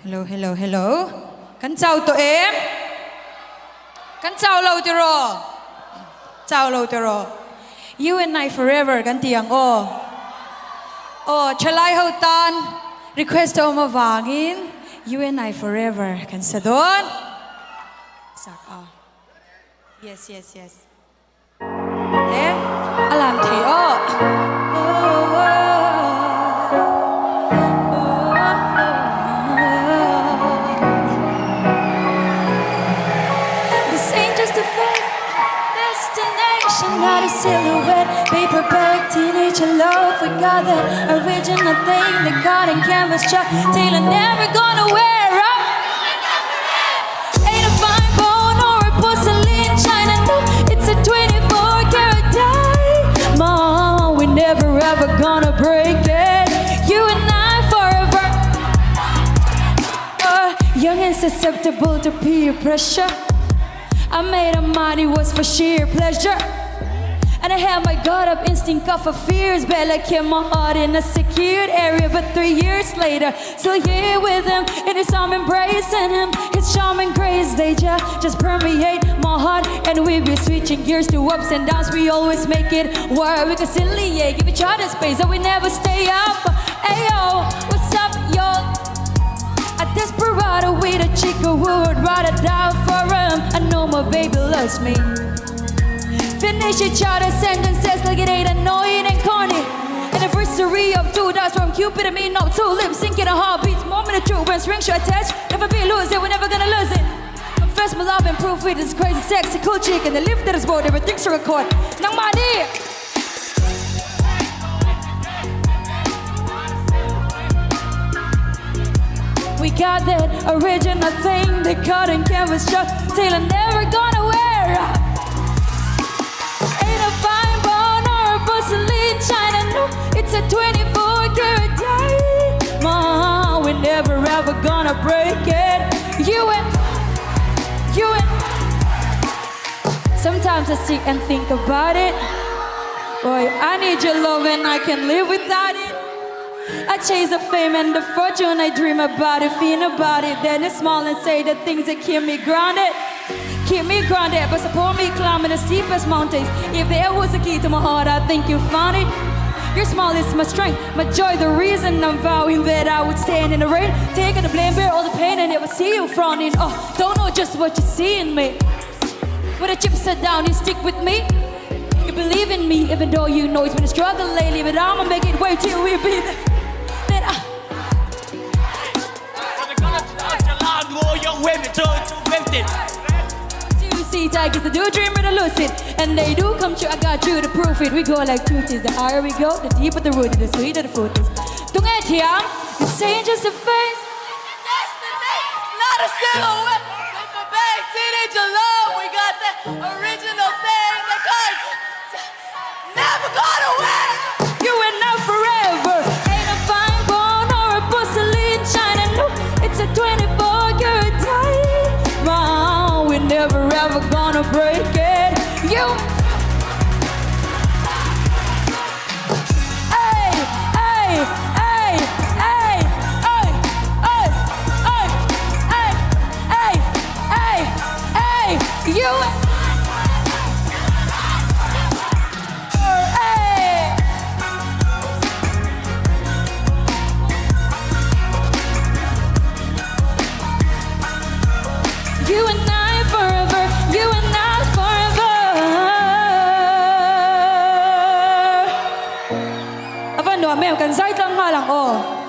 Hello, hello, hello. Kan chào tụi em. Kan chào lâu tụi rồi. Chào lâu tụi rồi. You and I forever kan tiang o. Oh, chalai ho tan. Request o mavangin. You and I forever kan sa doon. Sak ah. Yes, yes, yes. Eh, alam tayo. Not a silhouette, paper bag, teenager love. We got that original thing, the cotton canvas chuck, tailor never gonna wear out. Ain't a fine bone or a porcelain china, no, it's a 24 karat diamond. We never ever gonna break it. You and I forever. Young and susceptible to peer pressure. I made a money was for sheer pleasure. And I had my gut up instinct of a fears, but I kept my heart in a secured area. But 3 years later, still here with him, in his arm embracing him. His charm and grace, they just permeate my heart. And we be switching gears to ups and downs. We always make it work. We conciliate, give each other space, so we never stay up. Ayo, what's up, y'all? A desperado with a chick who would rather die for him. I know my baby loves me. Finish each other's sentences like it ain't annoying and corny. Anniversary of 2 dots from Cupid and me, no 2 lips syncing a heartbeats. Moment of truth when strings are attached. Never be losing, we're never gonna lose it. Confess my love and proof it is crazy, sexy, cool chick. And the lift that is bold, everything's to record. Nang money. We got that original thing, the cotton canvas chuck, tailor never gonna wear out. Porcelain china, no, it's a 24 karat diamond. We're never ever gonna break it. You and sometimes I sit and think about it. Boy, I need your love and I can't live without it. I chase the fame and the fortune, I dream about it, feel about it. Then it's small and say the things that keep me grounded. Keep me grounded, but support me climbing the steepest mountains. If there was a key to my heart, I think you found it. Your smile is my strength, my joy, the reason I'm vowing that I would stand in the rain. Taking the blame, bear all the pain, and never see you frowning. Oh, don't know just what you see in me. When the chips are down, you stick with me. You believe in me, even though you know it's been a struggle lately. But I'ma make it wait till we be there. Then tigers, they do dream and lucid, and they do come true. I got you to prove it. We go like truth is. The higher we go, the deeper the root, the sweeter the fruit is. Don't get here, it's saying just a face. Destiny, not a silhouette. Paper bag, teenager love. We got that original thing that God never gone away. You and I forever. Ain't a fine bone or a porcelain china, no, it's a 24 karat diamond. We're never ever gonna break it. You. Hey, hey, hey, hey, hey, hey, hey, hey, hey, hey, hey, you. Hey. You and I forever. You and I forever. Avando, ma'am, kan zait lang nga lang, oh.